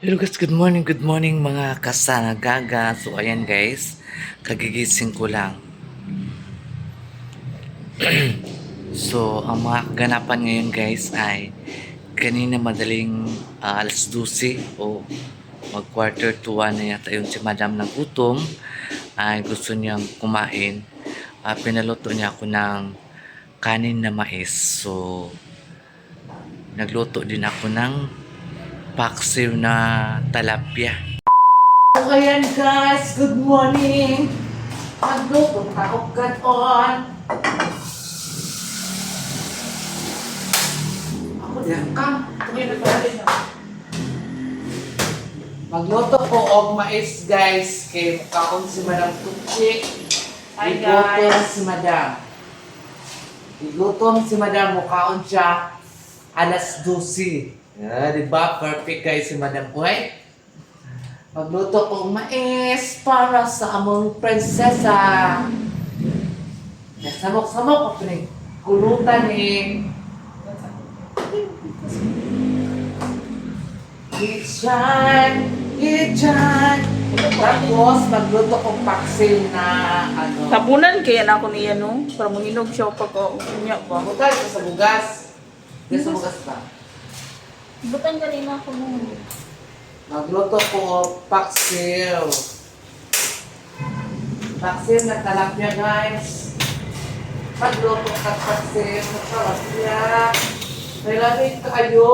Hello guys, good morning mga kasanagaga. So ayan guys, kagigising ko lang. So ang mga kaganapan ngayon guys ay kanina madaling alas 12 o mag quarter to 1 na yata yun si madam ng gutom. Ay gusto niyang kumain. Pinaluto niya ako ng kanin na mais. So nagluto din ako ng paksiw na talapia. So ayan guys, good morning! Magluto ako katon. Ako diyan ka. Magluto ko og mais guys kay kaon si Madam Tutsi. Hi, Igutom guys. si Madam. Igutom si Madam, mukaon siya alas 12. Diba? Perfect guys si Madam Kuhay. Magluto ko mais para sa among prinsesa. Samok-samok ako ni kulutan ni. Ichan, ichan. Tapos magluto kong paksiw na ano. Tabunan kaya na ako niya no, para manginog siya pag unya ba. Butal ko sa bugas. Di sa bugas ba? Butan kanina ako no. Magluto ko paksiw. Paksiw na talapia guys. Magluto ka paksiw na talapia. Kailangan kayo.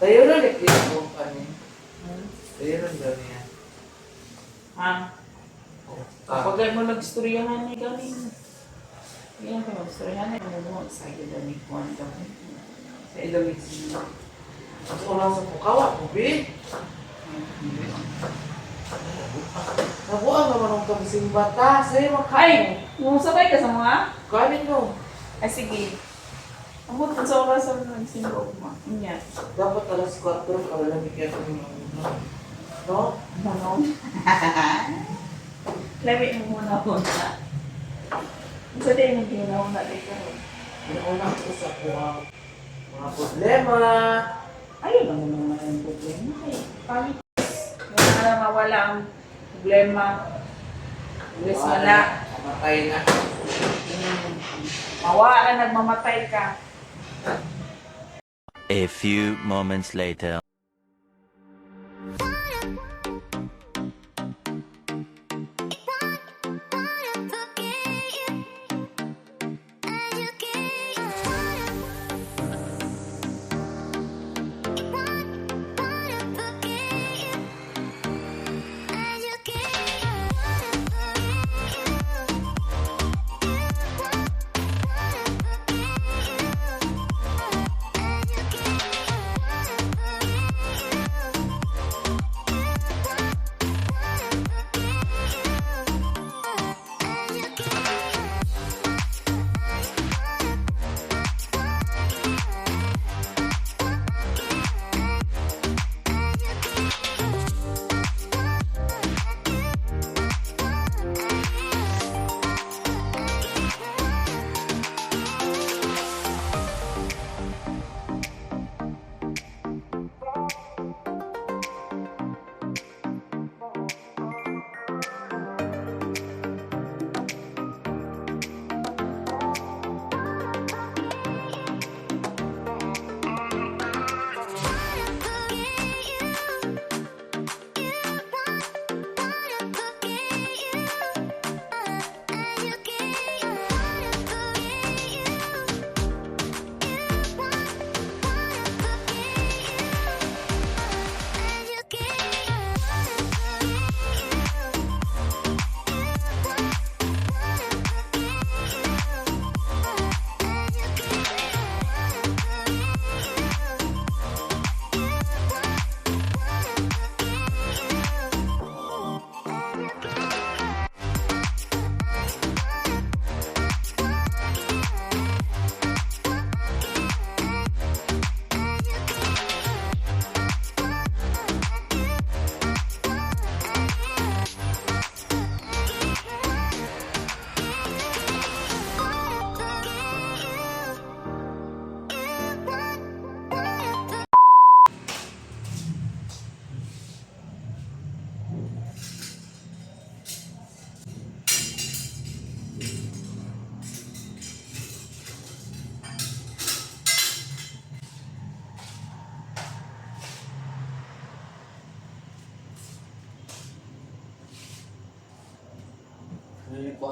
Tayo na nagkita ko pa niya. Tayo na daw niya. Ha? Kapag mo nag-istoryahan ni galing. Yan ka mag-istoryahan ni mo sa academic one daw. Sa Ilocos. Mas ulang sa pukawa, kubi. Nabuang naman ang kamising bata. Sa'yo Ay! makain. Yung sabay ka sa mga? Kanin mo. Ay sige. Ang buto sa oras ang nagsimbo mo. Inya. Dapat alas 4 para lang bigyan ko ng no? Ano? Labi mo muna po na. Sa din yung ginawa dito. Pinauna ko sa mga problema. Ayun lang naman yung problema. Ay, pangit. Yung na mawala ang problema. Bilis wala. Mamatay na. Mawala, nagmamatay ka. A few moments later.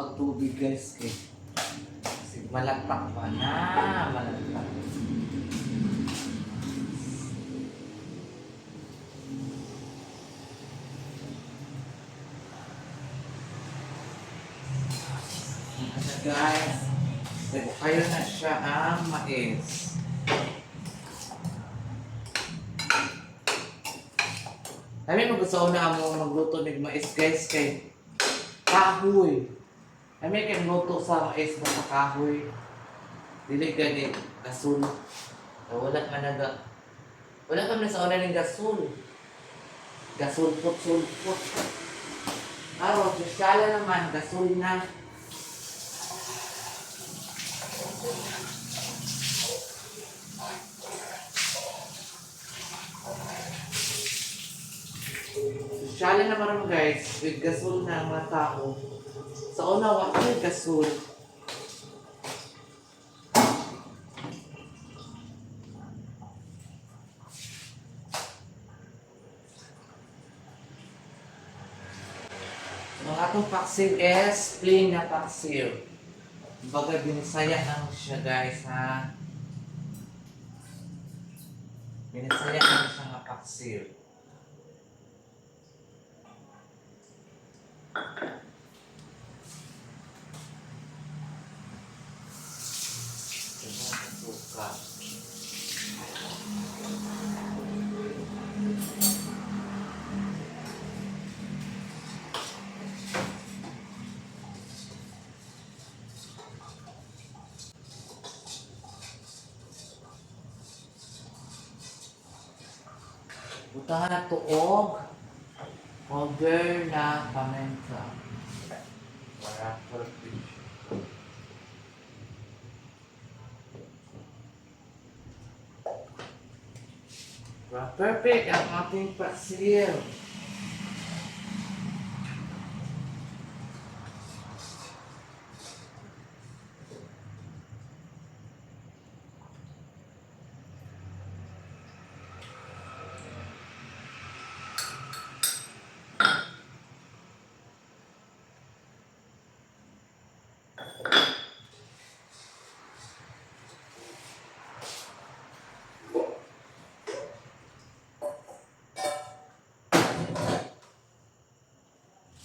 og tubig guys kay malagpak pa na, malagpak. Ano guys, kayo na siya ang mais. Sabi mo gusto na mo magluto ng mais guys kay kahoy. Sabi kay magluto sa mais na sa kahoy. Dili gani gasol. Wala man naga. Wala ka na sa una ng gasol. Gasol pot. Araw, sosyala naman, gasol na. Sosyala naman guys, with gasol na ang mga tao. Sa una, wala may gasol. Ang atong paksiw is plain na paksiw. Baga binisaya lang siya guys ha. Binisaya lang siya nga paksiw. Diba ang suka? Butahan na tuog. Powder na paminta. Para perfect. Para perfect ang ating paksiw.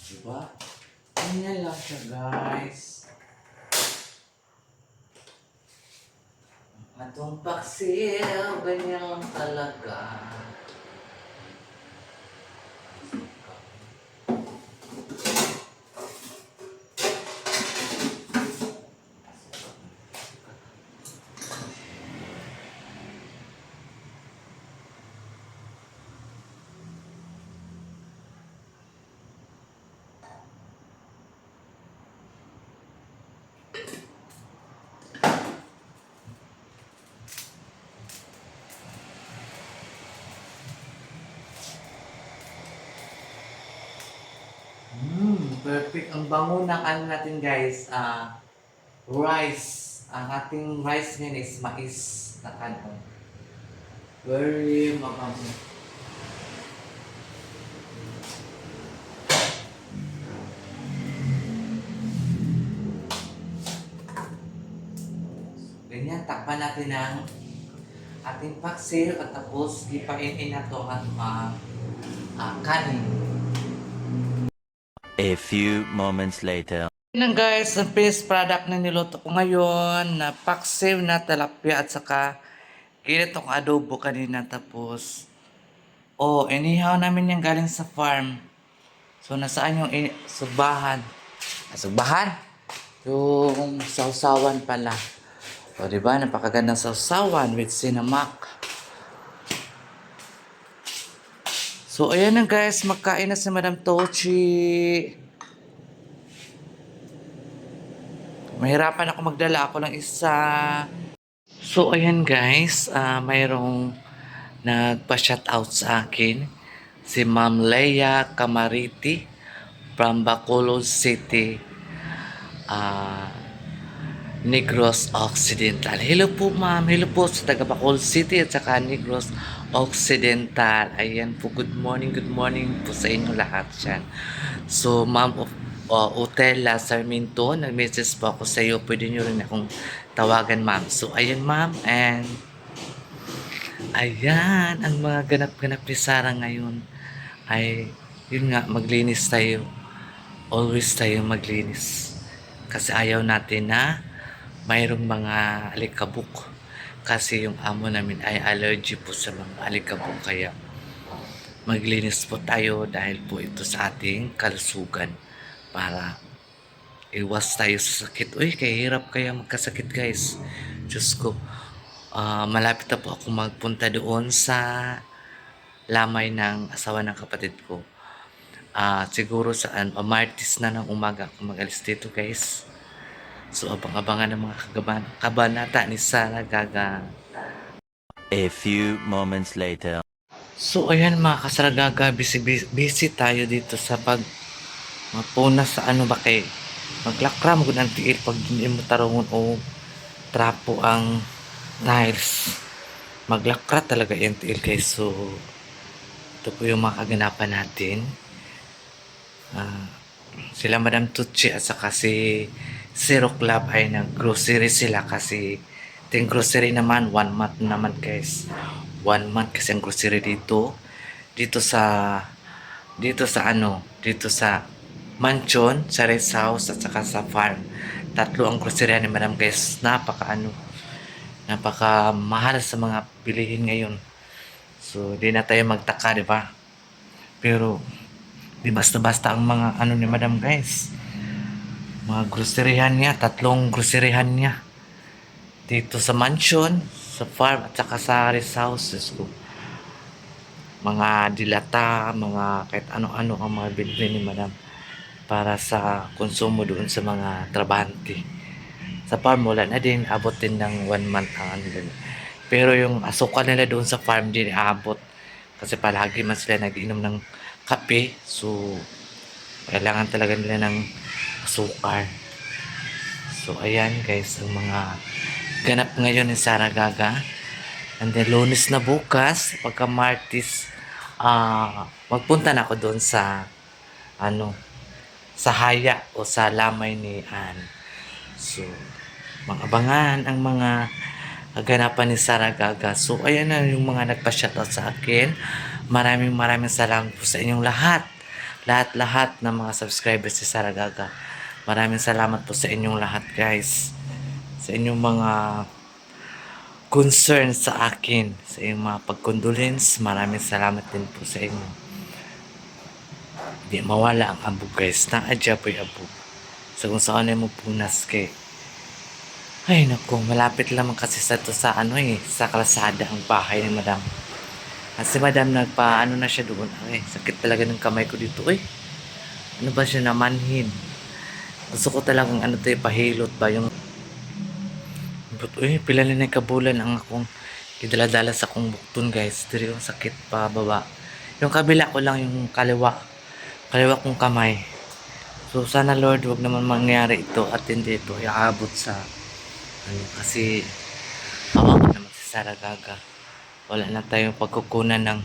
Diba? Ganyan lang siya guys. Atong paksiw, ganyan lang talaga. Perfect. Ang bango ng ano natin guys, rice. Ang ating rice ngayon is mais na kanon. Very mabango. Ganyan, takpan natin ang ating paksiw at tapos ipainin na to ang kanin. A few moments later. Yan guys, ang finished product na niluto ko ngayon na paksiw na tilapia at saka kinitong adobo kanina tapos inihaw namin yung galing sa farm. So nasaan yung subahan? Subahan? Yung sausawan pala. O diba, napakagandang sausawan with sinamak. So, ayan na guys, magkain na si Madam Tochi. Mahirapan ako magdala, ako lang isa. So, ayan guys, mayroong nagpa-shoutout sa akin. Si Ma'am Leia Camariti from Bacolod City, Negros Occidental. Hello po ma'am, hello po sa taga Bacolod City at saka Negros Occidental. Ayan po, good morning po sa inyo lahat dyan. So, Ma'am Hotel La Sarmiento. Nag-message po ako sa iyo. Pwede nyo rin akong tawagan, ma'am. So, ayun, ma'am. And, ayan, ang mga ganap-ganap ni Sarah ngayon ay, yun nga, maglinis tayo. Always tayo maglinis. Kasi ayaw natin na mayroong mga alikabok. Kasi yung amo namin ay allergy po sa mga alikabok. Kaya maglinis po tayo dahil po ito sa ating kalusugan para iwas tayo sa sakit. Uy, kaya hirap kaya magkasakit, guys. Diyos ko. Malapit na po ako magpunta doon sa lamay ng asawa ng kapatid ko. Siguro saan, Martes na ng umaga ako mag-alis dito, guys. So, abang-abangan ng mga kabanata ni Sarah Gaga. A few moments later. So, ayan mga kasaragaga, busy tayo dito sa magpuna sa ano ba kay maglakram kung ang tiil pag hindi mo tarungon o trapo ang tiles. Maglakra talaga yung tiil, guys. So, ito po yung mga kaganapan natin. Sila Madam Tucci at saka si Zero Club ay nag-grocery sila kasi ting grocery naman 1 month naman, guys. 1 month kasi ang grocery dito sa mansion, sa rest house at saka sa farm. Tatlo ang grocery ni Madam, guys. Napaka mahal sa mga bilihin ngayon. So di na tayo magtaka, di ba? Pero di basta-basta ang mga ano ni Madam, guys. Mga groceryhan niya, 3 groceryhan niya. Dito sa mansion, sa farm, at saka sa rest houses ko. Mga dilata, mga kahit ano-ano ang mga binili ni Madam para sa konsumo doon sa mga trabahante. Sa farm, wala na din, abot din ng 1 month ang ano din. Pero yung asukal nila doon sa farm, din abot. Kasi palagi man sila nag-inom ng kape, so kailangan talaga nila ng asukal. So, ayan, guys, ang mga ganap ngayon ni Sarah Gaga. And then, Lunes na bukas, pagka Martes, magpunta na ako doon sa, sa Haya o sa lamay ni Ann. So, abangan ang mga kaganapan ni Sarah Gaga. So, ayan na yung mga nagpa-shoutout sa akin. Maraming salamat po sa inyong lahat. Lahat ng mga subscribers si Sarah Gaga. Maraming salamat po sa inyong lahat, guys. Sa inyong mga concern sa akin, sa inyong mga pag-condolence. Maraming salamat din po sa inyo. Hindi mawala ang abog, guys. Naadya po yung abog. So, kung saan mo punas kay ay naku, malapit lamang kasi sa to sa sa kalsada ang bahay ni Madam. At si Madam na siya doon. Ay, sakit talaga ng kamay ko dito. Ay, ano ba siya namanhin? Gusto ko talagang pahilot ba yung but pila na kabulan ang akong idala-dala sa akong bukton, guys. Diri yung sakit pa baba. Yung kabila ko lang yung kaliwa kong kamay. So sana Lord, wag naman mangyari ito at hindi ito iaabot sa kasi awa naman si Sarah Gaga. Wala na tayong pagkukunan ng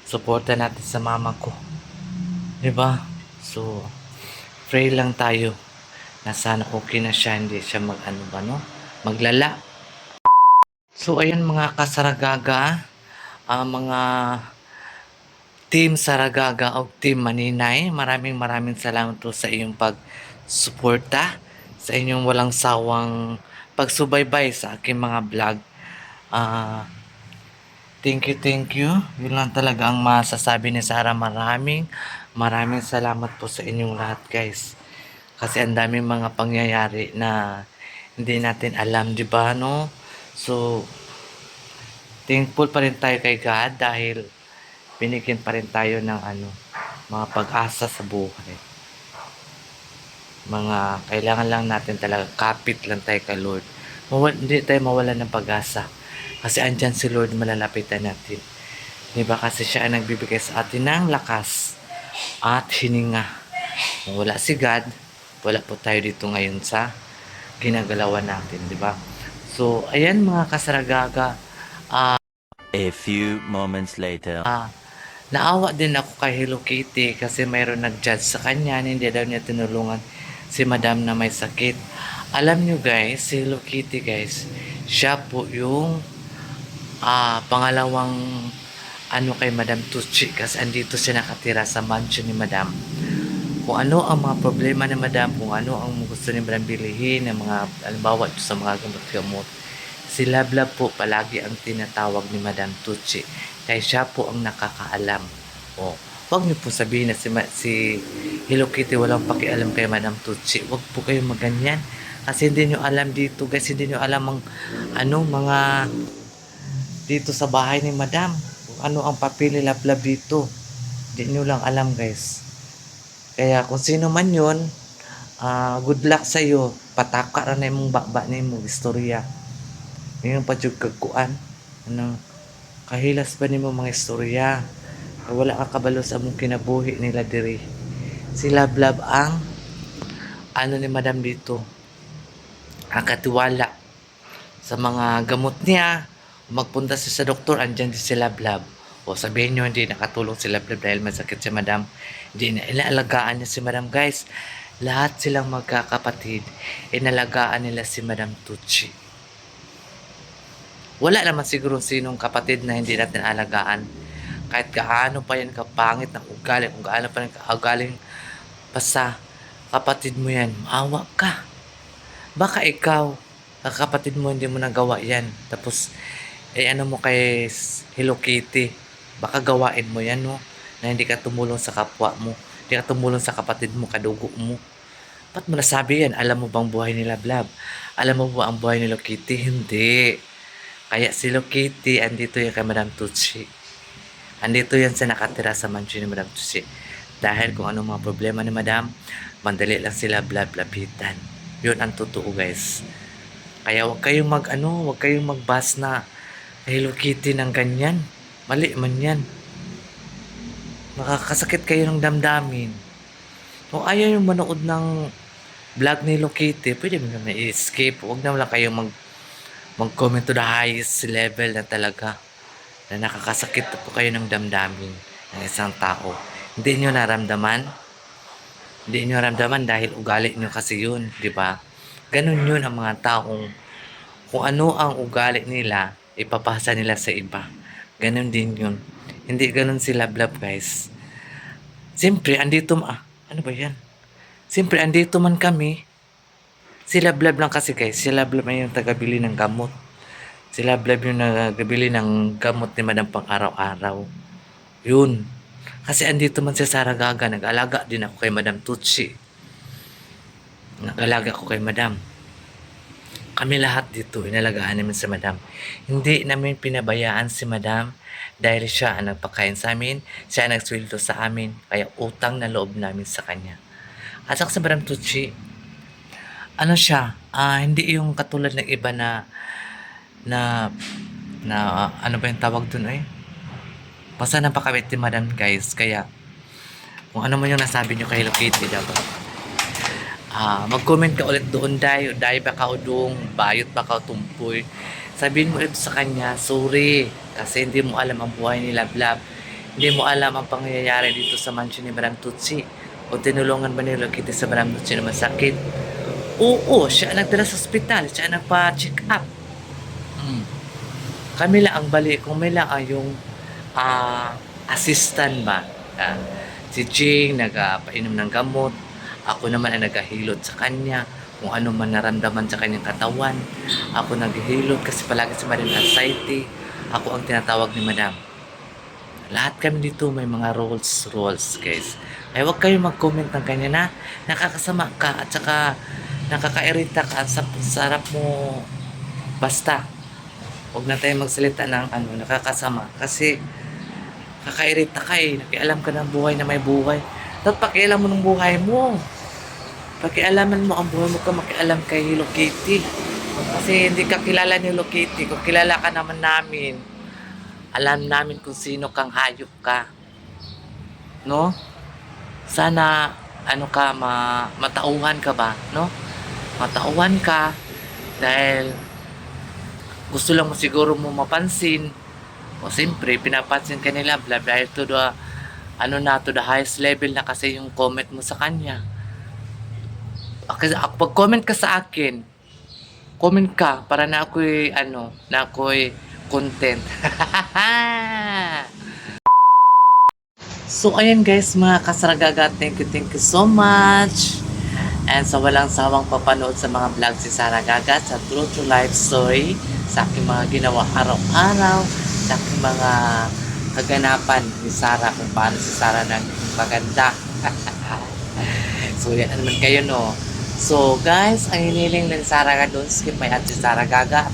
suporta natin sa mama ko. Diba? So, pray lang tayo na sana okay na siya, hindi siya maglala. So, ayan mga kasaragaga, mga team Saragaga o team Maninay, maraming salamat po sa iyong pagsuporta, sa inyong walang sawang pagsubaybay sa aking mga vlog. Thank you. Yun lang talaga ang masasabi ni Sarah. Maraming salamat po sa inyong lahat, guys. Kasi ang daming mga pangyayari na hindi natin alam, di ba, no? So, thankful pa rin tayo kay God dahil binigyan pa rin tayo ng mga pag-asa sa buhay. Mga kailangan lang natin talaga, kapit lang tayo kay Lord. Hindi tayo mawalan ng pag-asa. Kasi andyan si Lord, malalapitan natin. Diba? Kasi siya ang nagbibigay sa atin ng lakas at hininga. Kung wala si God, wala po tayo dito ngayon sa ginagalawan natin. Diba? So, ayan mga kasaragaga. A few moments later. Naawa din ako kay Hello Kitty kasi mayroon nag-judge sa kanya na hindi daw niya tinulungan si Madam na may sakit. Alam nyo guys, si Hello Kitty guys, siya po yung pangalawang ano kay Madam Tucci kasi andito siya nakatira sa mansion ni Madam. Kung ano ang mga problema ni Madam, kung ano ang gusto ni Madam bilhin, ng mga halimbawa sa mga gamot-gamot, si Lablab po palagi ang tinatawag ni Madam Tucci. Kaya siya po ang nakakaalam. O, wag niyo po sabihin na si Hello Kitty walang pakialam kay Madam Tucci. Wag po kayo maganyan. Kasi hindi niyo alam dito guys, hindi niyo alam ang mga dito sa bahay ni Madam. Kung ano ang papel ni Lablab dito. Hindi niyo lang alam guys. Kaya kung sino man yun, good luck sa iyo. Pataka ra na imong baba na imong istorya. Ngayon pa jud kagkuan. Kahilas ba nimo mga istorya? Wala ka kabalo sa mong kinabuhi nila diri. Si Lablab ang ni Madam dito. Ang katiwala sa mga gamot niya. Magpunta siya sa doktor, andyan din si Lablab. O sabihin nyo, hindi nakatulong si Lablab dahil masakit si Madam. Hindi na inaalagaan niya si Madam guys. Lahat silang magkakapatid. Inalagaan nila si Madam Tucci. Wala naman siguro sinong kapatid na hindi natin alagaan. Kahit gaano pa yan kapangit ng ugali, kung gaano pa yan kaugaling basta kapatid mo yan, maawa ka. Baka ikaw, kapatid mo hindi mo nagawa yan. Tapos, ano mo kay Hello Kitty, baka gawain mo yan, no? Na hindi ka tumulong sa kapwa mo, hindi ka tumulong sa kapatid mo, kadugo mo. Ba't mo nasabi yan? Alam mo bang buhay ni Lablab? Alam mo ba ang buhay ni Hello Kitty? Hindi. Kaya si Hello Kitty, andito yan kay Madam Tucci. Andito yan sa nakatira sa mansion ni Madam Tucci. Dahil kung ano mga problema ni Madam, mandali lang sila lapitan. Yun ang totoo guys. Kaya huwag kayong huwag kayong magbas na Hello Kitty ng ganyan. Mali man yan. Makakasakit kayo ng damdamin. Kung ayaw yung manood ng vlog ni Hello Kitty, pwede mo naman i-escape. Huwag na lang kayong mag-comment to the highest level na talaga na nakakasakit po kayo ng damdamin ng isang tao. Hindi nyo naramdaman? Hindi nyo naramdaman dahil ugali nyo kasi yun, di ba? Ganun yun ang mga taong kung ano ang ugali nila, ipapasa nila sa iba. Ganun din yun. Hindi ganun si Lablab guys. Siyempre, andito ano ba yan? Siyempre, andito man kami. Si Lablab lang kasi guys. Si Lablab ay yung tagabili ng gamot. Si Lablab yung nagabili ng gamot ni Madam pang araw-araw. Yun. Kasi andito man si Saragaga. Nag-alaga din ako kay Madam Tucci. Nag-alaga ako kay Madam. Kami lahat dito, inalagaan namin si Madam. Hindi namin pinabayaan si Madam dahil siya ang nagpakain sa amin. Siya ang nagsweldo sa amin. Kaya utang na loob namin sa kanya. At saka sa Madam Tucci, ano siya, hindi yung katulad ng iba na ano ba yung tawag dun eh? Basta napakabait ni Madam guys. Kaya, kung ano man yung nasabi nyo kay Hello Kitty dapat. Mag-comment ka ulit doon dahil ba ka udong, bayot ba ka tumpoy. Sabihin mo ito sa kanya, sorry. Kasi hindi mo alam ang buhay ni Lablab. Hindi mo alam ang pangyayari dito sa mansion ni Madam Tucci. O tinulungan ba ni Hello Kitty sa Madam Tucci na masakit? Oo, siya nagdala sa ospital. Siya nagpa-check up. Kami lang ang bali. Kung may lang yung assistant ba? Si Jing nagpainom ng gamot. Ako naman ay naghahilot sa kanya. Kung ano man naramdaman sa kanyang katawan. Ako naghihilot kasi palagi sa Madam anxiety. Ako ang tinatawag ni Madam. Lahat kami dito may mga roles guys. Ay huwag kayong mag-comment ng kanya na nakakasama ka at saka nakakairita ka, sarap mo basta huwag na tayo magsalita ng nakakasama kasi kakairita ka eh, nakialam ka ng buhay na may buhay. Dapat pakialam mo ng buhay mo, pakialaman mo ang buhay mo, ka makialam kay Hello Kitty kasi hindi ka kilala ni Hello Kitty. Kung kilala ka naman namin, alam namin kung sino kang hayop ka, no? Sana matauhan ka ba, no? Matauhan ka dahil gusto lang mo siguro mo mapansin o siyempre pinapansin ka nila dahil to the ano na, to the highest level na kasi yung comment mo sa kanya. Kasi pag comment ka sa akin, comment ka para na ako'y ano, na ako'y content. So ayan guys, mga kasaragaga, thank you so much. And sa walang sawang papanood sa mga vlog si Sara Gaga sa True to Life Story, sa aking mga ginawa araw-araw, sa aking mga kaganapan ni Sara kung paano si Sara nang maganda. So yan naman kayo no. So guys, ang hiniling ng Sara Gaga doon, skip my at si Sara Gaga.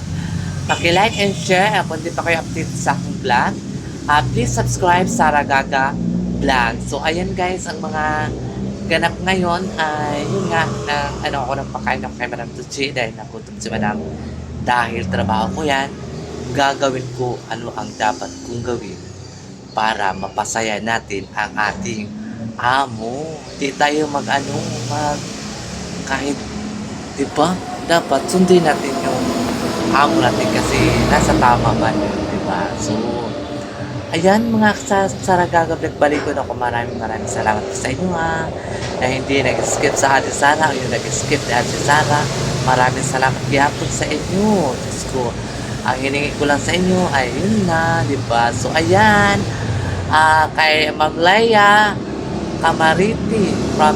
Paki-like and share kung di pa kayo update sa aking vlog. Please subscribe Sara Gaga Vlog. So ayan guys, ang mga ganap ngayon ay yun nga na ano ako ng pakain ng kay Madam Tucci dahil nagutom si Madam. Dahil trabaho ko yan, gagawin ko ano ang dapat kong gawin para mapasaya natin ang ating amo. Di tayo mag kahit, di ba? Dapat sundin natin yung amo natin kasi nasa tama man yun, di ba? So, ayan mga Saragaga Vlog, balik ko na ako. Maraming salamat sa inyo na hindi nag-skip sa Ate Sara o yung nag-skip ni Ate Sara. Maraming salamat gihapon sa inyo. Diyos ko, ang hiningi ko lang sa inyo ay yun na, di ba? So ayan, kay Ma'am Leia Camariti from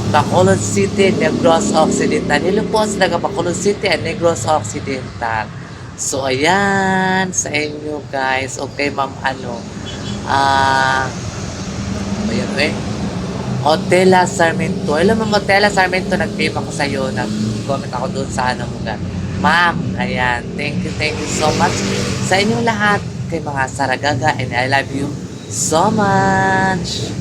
Bacolod City, Negros Occidental. Hello po sa taga Bacolod City and Negros Occidental. So, ayan, sa inyo guys. Okay, ma'am, ayan Otela Sarmiento. Hello, ma'am Otela Sarmiento. Nag-PM ako sa'yo. Nag-comment ako doon sa mo gan. Ma'am, ayan. Thank you so much sa inyong lahat kay mga Saragaga and I love you so much.